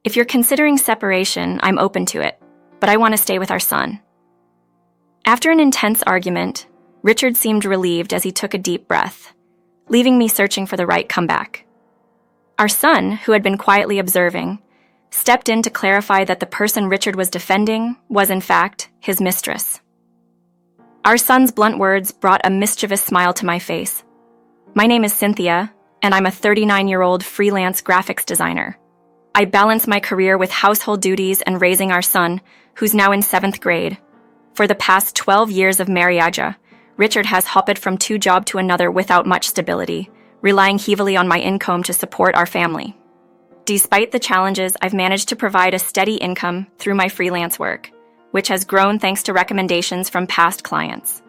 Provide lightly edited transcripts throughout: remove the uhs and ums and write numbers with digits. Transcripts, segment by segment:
If you're considering separation, I'm open to it, but I want to stay with our son." After an intense argument, Richard seemed relieved as he took a deep breath, leaving me searching for the right comeback. Our son, who had been quietly observing, stepped in to clarify that the person Richard was defending was, in fact, his mistress. Our son's blunt words brought a mischievous smile to my face. "My name is Cynthia, and I'm a 39-year-old freelance graphics designer. I balance my career with household duties and raising our son, who's now in 7th grade. For the past 12 years of marriage, Richard has hopped from two jobs to another without much stability, relying heavily on my income to support our family. Despite the challenges, I've managed to provide a steady income through my freelance work, which has grown thanks to recommendations from past clients.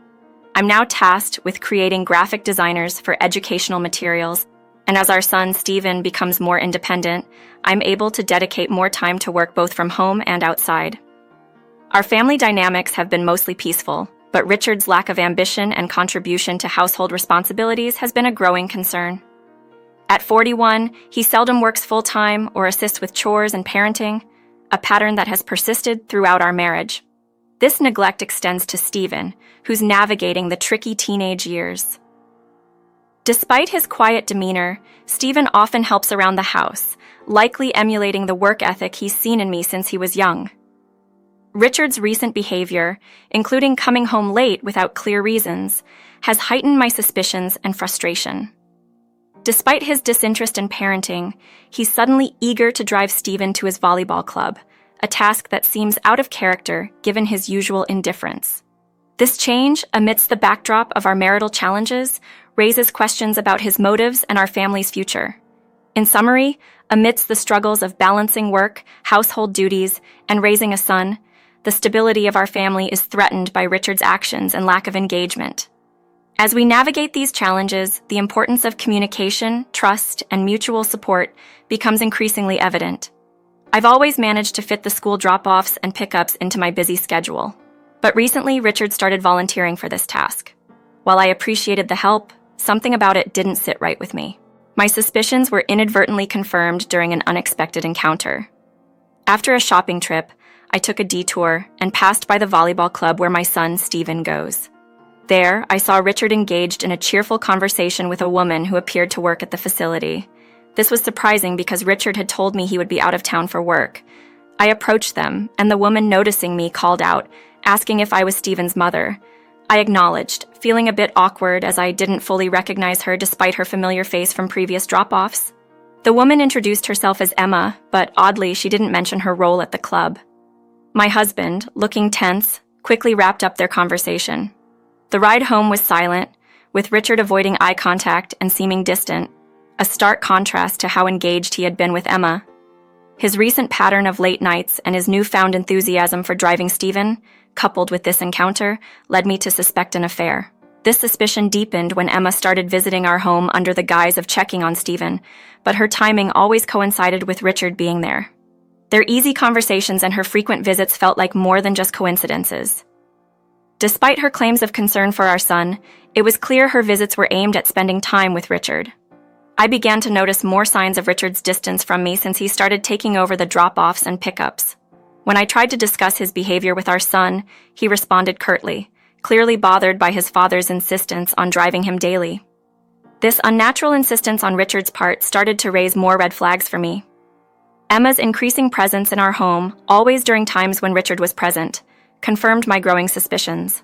I'm now tasked with creating graphic designers for educational materials, and as our son Stephen becomes more independent, I'm able to dedicate more time to work both from home and outside. Our family dynamics have been mostly peaceful, but Richard's lack of ambition and contribution to household responsibilities has been a growing concern. At 41, he seldom works full-time or assists with chores and parenting, a pattern that has persisted throughout our marriage. This neglect extends to Stephen, who's navigating the tricky teenage years. Despite his quiet demeanor, Stephen often helps around the house, likely emulating the work ethic he's seen in me since he was young. Richard's recent behavior, including coming home late without clear reasons, has heightened my suspicions and frustration. Despite his disinterest in parenting, he's suddenly eager to drive Stephen to his volleyball club, a task that seems out of character given his usual indifference. This change, amidst the backdrop of our marital challenges, raises questions about his motives and our family's future. In summary, amidst the struggles of balancing work, household duties, and raising a son, the stability of our family is threatened by Richard's actions and lack of engagement. As we navigate these challenges, the importance of communication, trust, and mutual support becomes increasingly evident. I've always managed to fit the school drop-offs and pickups into my busy schedule, but recently Richard started volunteering for this task. While I appreciated the help, something about it didn't sit right with me. My suspicions were inadvertently confirmed during an unexpected encounter. After a shopping trip, I took a detour and passed by the volleyball club where my son Stephen goes. There, I saw Richard engaged in a cheerful conversation with a woman who appeared to work at the facility. This was surprising because Richard had told me he would be out of town for work. I approached them, and the woman noticing me called out, asking if I was Stephen's mother. I acknowledged, feeling a bit awkward as I didn't fully recognize her despite her familiar face from previous drop-offs. The woman introduced herself as Emma, but oddly, she didn't mention her role at the club. My husband, looking tense, quickly wrapped up their conversation. The ride home was silent, with Richard avoiding eye contact and seeming distant, a stark contrast to how engaged he had been with Emma. His recent pattern of late nights and his newfound enthusiasm for driving Stephen, coupled with this encounter, led me to suspect an affair. This suspicion deepened when Emma started visiting our home under the guise of checking on Stephen, but her timing always coincided with Richard being there. Their easy conversations and her frequent visits felt like more than just coincidences. Despite her claims of concern for our son, it was clear her visits were aimed at spending time with Richard. I began to notice more signs of Richard's distance from me since he started taking over the drop-offs and pickups. When I tried to discuss his behavior with our son, he responded curtly, clearly bothered by his father's insistence on driving him daily. This unnatural insistence on Richard's part started to raise more red flags for me. Emma's increasing presence in our home, always during times when Richard was present, confirmed my growing suspicions.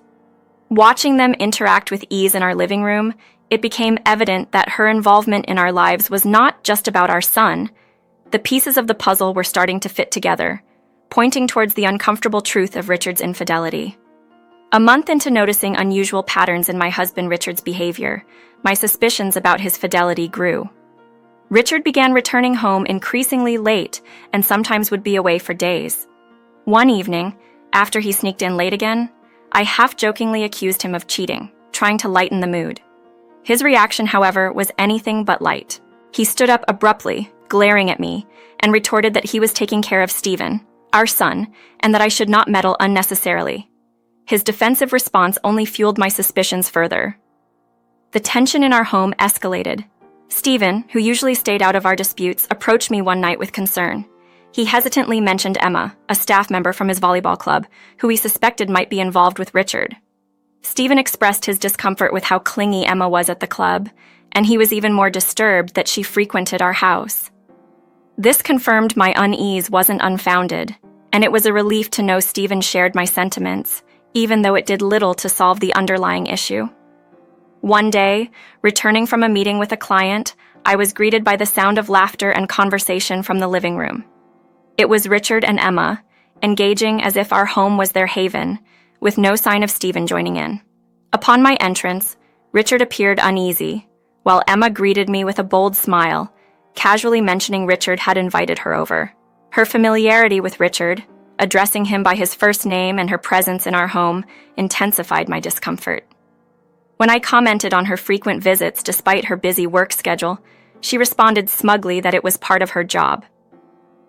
Watching them interact with ease in our living room, it became evident that her involvement in our lives was not just about our son. The pieces of the puzzle were starting to fit together, pointing towards the uncomfortable truth of Richard's infidelity. A month into noticing unusual patterns in my husband Richard's behavior, my suspicions about his fidelity grew. Richard began returning home increasingly late and sometimes would be away for days. One evening, after he sneaked in late again, I half-jokingly accused him of cheating, trying to lighten the mood. His reaction, however, was anything but light. He stood up abruptly, glaring at me, and retorted that he was taking care of Stephen, our son, and that I should not meddle unnecessarily. His defensive response only fueled my suspicions further. The tension in our home escalated. Stephen, who usually stayed out of our disputes, approached me one night with concern. He hesitantly mentioned Emma, a staff member from his volleyball club, who he suspected might be involved with Richard. Stephen expressed his discomfort with how clingy Emma was at the club, and he was even more disturbed that she frequented our house. This confirmed my unease wasn't unfounded, and it was a relief to know Stephen shared my sentiments, even though it did little to solve the underlying issue. One day, returning from a meeting with a client, I was greeted by the sound of laughter and conversation from the living room. It was Richard and Emma, engaging as if our home was their haven, with no sign of Stephen joining in. Upon my entrance, Richard appeared uneasy, while Emma greeted me with a bold smile, casually mentioning Richard had invited her over. Her familiarity with Richard, addressing him by his first name and her presence in our home, intensified my discomfort. When I commented on her frequent visits despite her busy work schedule, she responded smugly that it was part of her job.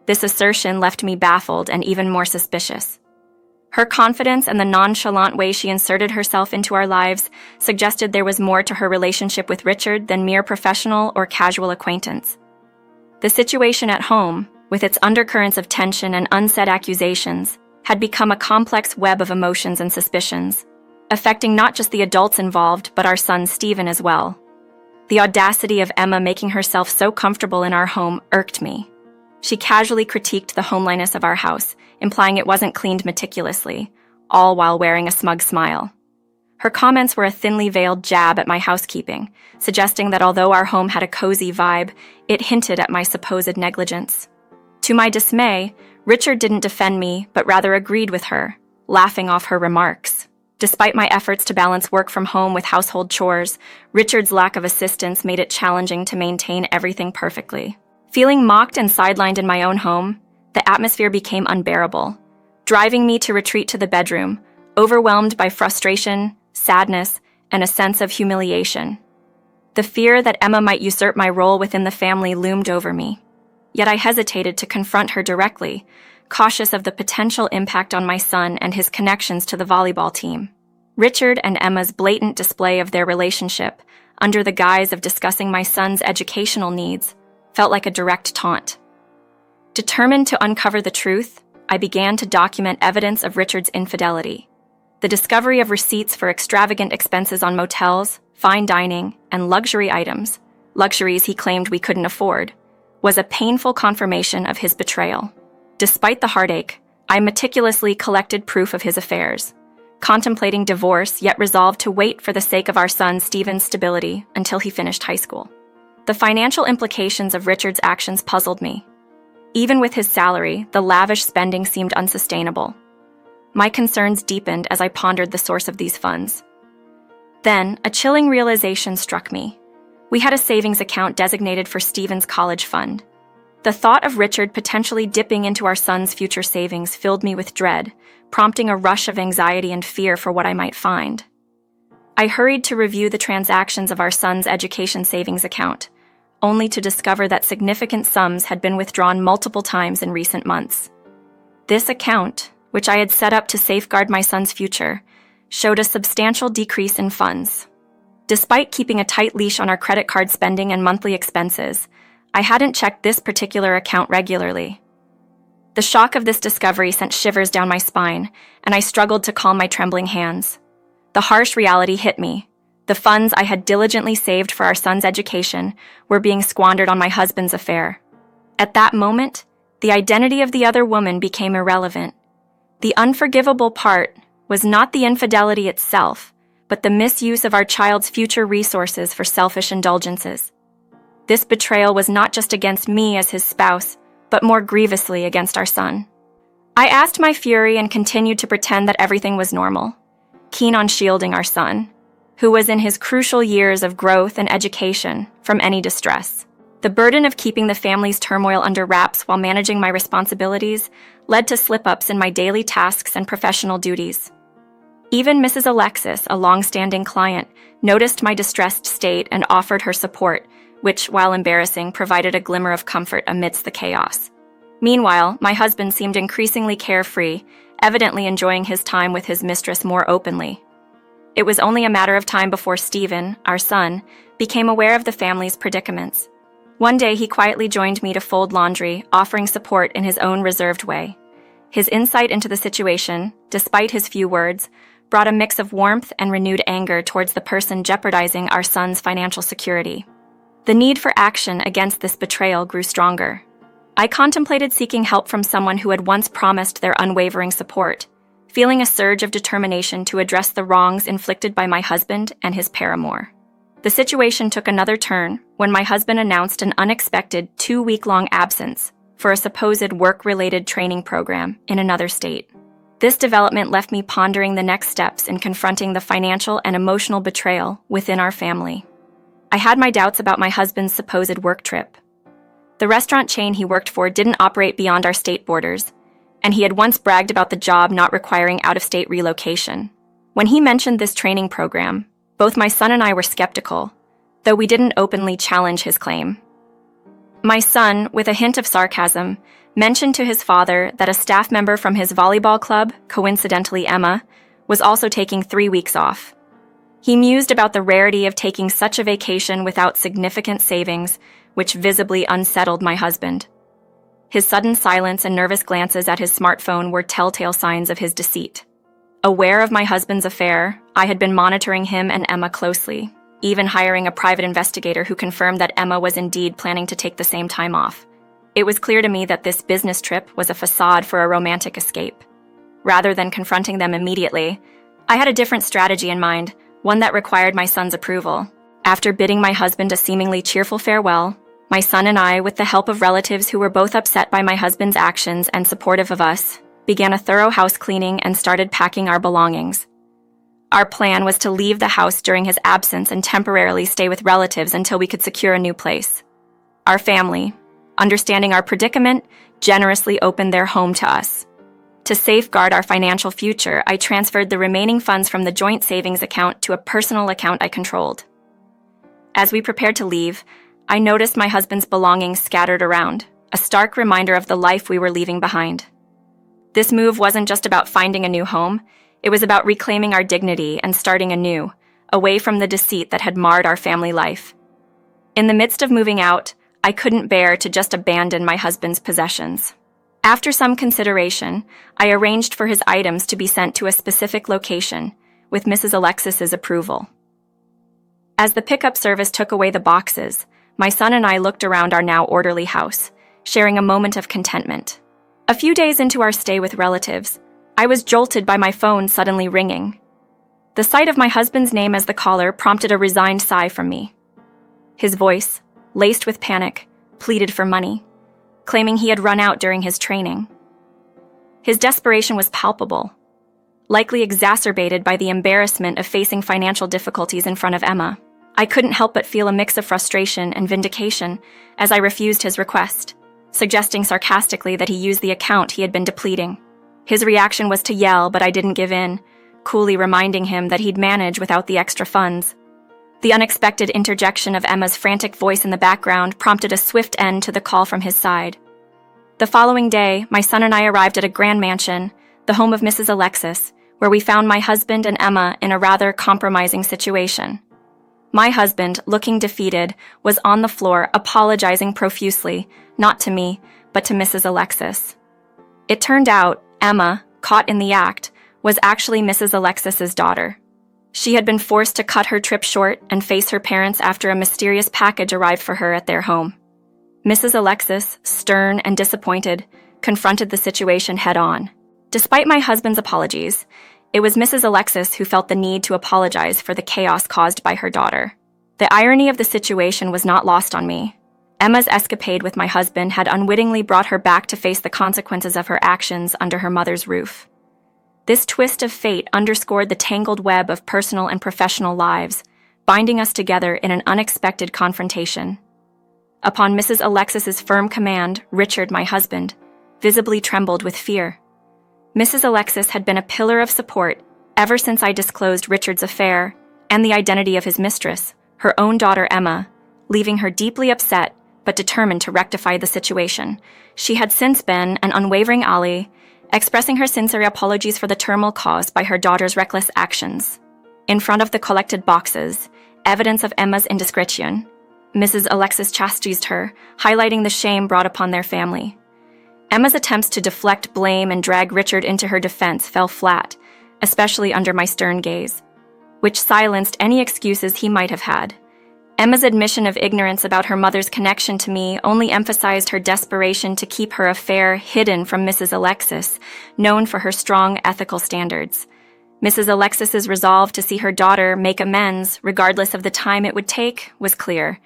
This assertion left me baffled and even more suspicious. Her confidence and the nonchalant way she inserted herself into our lives suggested there was more to her relationship with Richard than mere professional or casual acquaintance. The situation at home, with its undercurrents of tension and unsaid accusations, had become a complex web of emotions and suspicions, affecting not just the adults involved but our son Stephen as well. The audacity of Emma making herself so comfortable in our home irked me. She casually critiqued the homeliness of our house, implying it wasn't cleaned meticulously, all while wearing a smug smile. Her comments were a thinly veiled jab at my housekeeping, suggesting that although our home had a cozy vibe, it hinted at my supposed negligence. To my dismay, Richard didn't defend me, but rather agreed with her, laughing off her remarks. Despite my efforts to balance work from home with household chores, Richard's lack of assistance made it challenging to maintain everything perfectly. Feeling mocked and sidelined in my own home, the atmosphere became unbearable, driving me to retreat to the bedroom, overwhelmed by frustration, sadness, and a sense of humiliation. The fear that Emma might usurp my role within the family loomed over me. Yet I hesitated to confront her directly, cautious of the potential impact on my son and his connections to the volleyball team. Richard and Emma's blatant display of their relationship, under the guise of discussing my son's educational needs, felt like a direct taunt. Determined to uncover the truth, I began to document evidence of Richard's infidelity. The discovery of receipts for extravagant expenses on motels, fine dining, and luxury items, luxuries he claimed we couldn't afford, was a painful confirmation of his betrayal. Despite the heartache, I meticulously collected proof of his affairs, contemplating divorce yet resolved to wait for the sake of our son Stephen's stability until he finished high school. The financial implications of Richard's actions puzzled me. Even with his salary, the lavish spending seemed unsustainable. My concerns deepened as I pondered the source of these funds. Then, a chilling realization struck me. We had a savings account designated for Stephen's college fund. The thought of Richard potentially dipping into our son's future savings filled me with dread, prompting a rush of anxiety and fear for what I might find. I hurried to review the transactions of our son's education savings account, only to discover that significant sums had been withdrawn multiple times in recent months. This account, which I had set up to safeguard my son's future, showed a substantial decrease in funds. Despite keeping a tight leash on our credit card spending and monthly expenses, I hadn't checked this particular account regularly. The shock of this discovery sent shivers down my spine, and I struggled to calm my trembling hands. The harsh reality hit me. The funds I had diligently saved for our son's education were being squandered on my husband's affair. At that moment, the identity of the other woman became irrelevant. The unforgivable part was not the infidelity itself, but the misuse of our child's future resources for selfish indulgences. This betrayal was not just against me as his spouse, but more grievously against our son. I asked my fury and continued to pretend that everything was normal, keen on shielding our son, who was in his crucial years of growth and education, from any distress. The burden of keeping the family's turmoil under wraps while managing my responsibilities led to slip-ups in my daily tasks and professional duties. Even Mrs. Alexis, a long-standing client, noticed my distressed state and offered her support, which, while embarrassing, provided a glimmer of comfort amidst the chaos. Meanwhile, my husband seemed increasingly carefree, evidently enjoying his time with his mistress more openly. It was only a matter of time before Stephen, our son, became aware of the family's predicaments. One day, he quietly joined me to fold laundry, offering support in his own reserved way. His insight into the situation, despite his few words, brought a mix of warmth and renewed anger towards the person jeopardizing our son's financial security. The need for action against this betrayal grew stronger. I contemplated seeking help from someone who had once promised their unwavering support, feeling a surge of determination to address the wrongs inflicted by my husband and his paramour. The situation took another turn when my husband announced an unexpected 2-week-long absence for a supposed work-related training program in another state. This development left me pondering the next steps in confronting the financial and emotional betrayal within our family. I had my doubts about my husband's supposed work trip. The restaurant chain he worked for didn't operate beyond our state borders, and he had once bragged about the job not requiring out-of-state relocation. When he mentioned this training program, both my son and I were skeptical, though we didn't openly challenge his claim. My son, with a hint of sarcasm, mentioned to his father that a staff member from his volleyball club, coincidentally Emma, was also taking 3 weeks off. He mused about the rarity of taking such a vacation without significant savings, which visibly unsettled my husband. His sudden silence and nervous glances at his smartphone were telltale signs of his deceit. Aware of my husband's affair, I had been monitoring him and Emma closely, even hiring a private investigator who confirmed that Emma was indeed planning to take the same time off. It was clear to me that this business trip was a facade for a romantic escape. Rather than confronting them immediately, I had a different strategy in mind, one that required my son's approval. After bidding my husband a seemingly cheerful farewell, my son and I, with the help of relatives who were both upset by my husband's actions and supportive of us, began a thorough house cleaning and started packing our belongings. Our plan was to leave the house during his absence and temporarily stay with relatives until we could secure a new place. Our family, understanding our predicament, generously opened their home to us. To safeguard our financial future, I transferred the remaining funds from the joint savings account to a personal account I controlled. As we prepared to leave, I noticed my husband's belongings scattered around, a stark reminder of the life we were leaving behind. This move wasn't just about finding a new home, it was about reclaiming our dignity and starting anew, away from the deceit that had marred our family life. In the midst of moving out, I couldn't bear to just abandon my husband's possessions. After some consideration, I arranged for his items to be sent to a specific location, with Mrs. Alexis's approval. As the pickup service took away the boxes, my son and I looked around our now orderly house, sharing a moment of contentment. A few days into our stay with relatives, I was jolted by my phone suddenly ringing. The sight of my husband's name as the caller prompted a resigned sigh from me. His voice, laced with panic, pleaded for money, claiming he had run out during his training. His desperation was palpable, likely exacerbated by the embarrassment of facing financial difficulties in front of Emma. I couldn't help but feel a mix of frustration and vindication as I refused his request, suggesting sarcastically that he used the account he had been depleting. His reaction was to yell, but I didn't give in, coolly reminding him that he'd manage without the extra funds. The unexpected interjection of Emma's frantic voice in the background prompted a swift end to the call from his side. The following day, my son and I arrived at a grand mansion, the home of Mrs. Alexis, where we found my husband and Emma in a rather compromising situation. My husband, looking defeated, was on the floor apologizing profusely, not to me, but to Mrs. Alexis. It turned out Emma, caught in the act, was actually Mrs. Alexis's daughter. She had been forced to cut her trip short and face her parents after a mysterious package arrived for her at their home. Mrs. Alexis, stern and disappointed, confronted the situation head-on. Despite my husband's apologies, it was Mrs. Alexis who felt the need to apologize for the chaos caused by her daughter. The irony of the situation was not lost on me. Emma's escapade with my husband had unwittingly brought her back to face the consequences of her actions under her mother's roof. This twist of fate underscored the tangled web of personal and professional lives, binding us together in an unexpected confrontation. Upon Mrs. Alexis's firm command, Richard, my husband, visibly trembled with fear. Mrs. Alexis had been a pillar of support ever since I disclosed Richard's affair and the identity of his mistress, her own daughter Emma, leaving her deeply upset but determined to rectify the situation. She had since been an unwavering ally, expressing her sincere apologies for the turmoil caused by her daughter's reckless actions. In front of the collected boxes, evidence of Emma's indiscretion, Mrs. Alexis chastised her, highlighting the shame brought upon their family. Emma's attempts to deflect blame and drag Richard into her defense fell flat, especially under my stern gaze, which silenced any excuses he might have had. Emma's admission of ignorance about her mother's connection to me only emphasized her desperation to keep her affair hidden from Mrs. Alexis, known for her strong ethical standards. Mrs. Alexis's resolve to see her daughter make amends, regardless of the time it would take, was clear.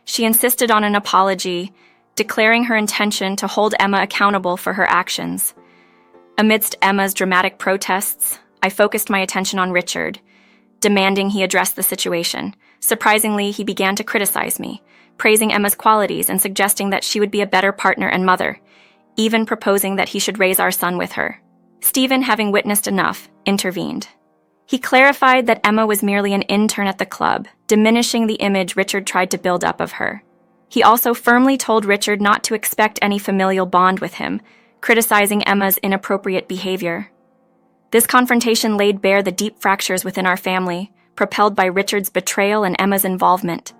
She insisted on an apology, declaring her intention to hold Emma accountable for her actions. Amidst Emma's dramatic protests, I focused my attention on Richard, demanding he address the situation. Surprisingly, he began to criticize me, praising Emma's qualities and suggesting that she would be a better partner and mother, even proposing that he should raise our son with her. Stephen, having witnessed enough, intervened. He clarified that Emma was merely an intern at the club, diminishing the image Richard tried to build up of her. He also firmly told Richard not to expect any familial bond with him, criticizing Emma's inappropriate behavior. This confrontation laid bare the deep fractures within our family, propelled by Richard's betrayal and Emma's involvement.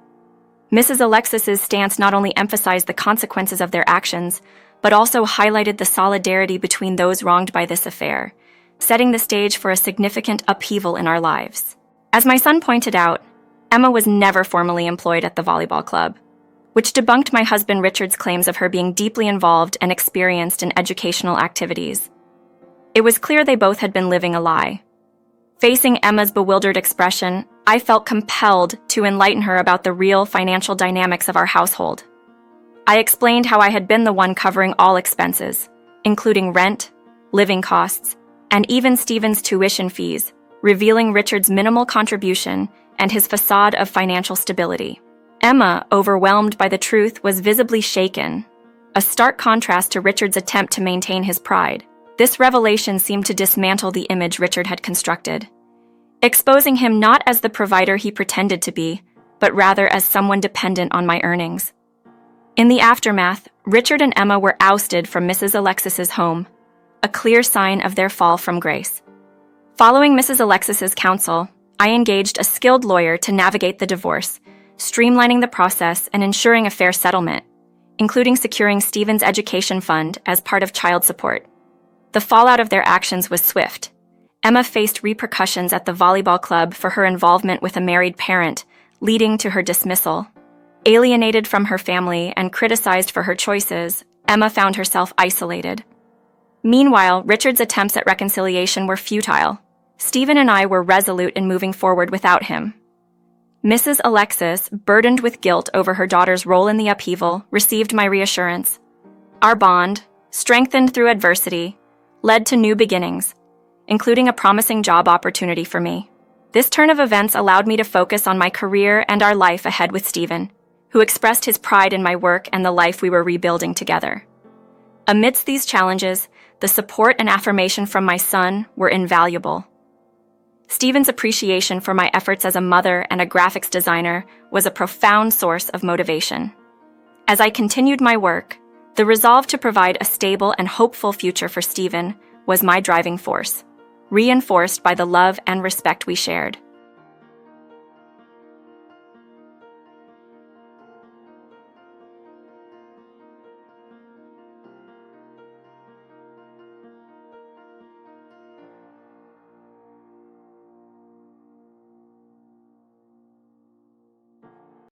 Mrs. Alexis's stance not only emphasized the consequences of their actions, but also highlighted the solidarity between those wronged by this affair, setting the stage for a significant upheaval in our lives. As my son pointed out, Emma was never formally employed at the volleyball club, which debunked my husband Richard's claims of her being deeply involved and experienced in educational activities. It was clear they both had been living a lie. Facing Emma's bewildered expression, I felt compelled to enlighten her about the real financial dynamics of our household. I explained how I had been the one covering all expenses, including rent, living costs, and even Stephen's tuition fees, revealing Richard's minimal contribution and his facade of financial stability. Emma, overwhelmed by the truth, was visibly shaken, a stark contrast to Richard's attempt to maintain his pride. This revelation seemed to dismantle the image Richard had constructed, exposing him not as the provider he pretended to be, but rather as someone dependent on my earnings. In the aftermath, Richard and Emma were ousted from Mrs. Alexis's home, a clear sign of their fall from grace. Following Mrs. Alexis's counsel, I engaged a skilled lawyer to navigate the divorce, streamlining the process and ensuring a fair settlement, including securing Stephen's education fund as part of child support. The fallout of their actions was swift. Emma faced repercussions at the volleyball club for her involvement with a married parent, leading to her dismissal. Alienated from her family and criticized for her choices, Emma found herself isolated. Meanwhile, Richard's attempts at reconciliation were futile. Stephen and I were resolute in moving forward without him. Mrs. Alexis, burdened with guilt over her daughter's role in the upheaval, received my reassurance. Our bond, strengthened through adversity, led to new beginnings, including a promising job opportunity for me. This turn of events allowed me to focus on my career and our life ahead with Stephen, who expressed his pride in my work and the life we were rebuilding together. Amidst these challenges, the support and affirmation from my son were invaluable. Stephen's appreciation for my efforts as a mother and a graphics designer was a profound source of motivation. As I continued my work, the resolve to provide a stable and hopeful future for Stephen was my driving force, reinforced by the love and respect we shared.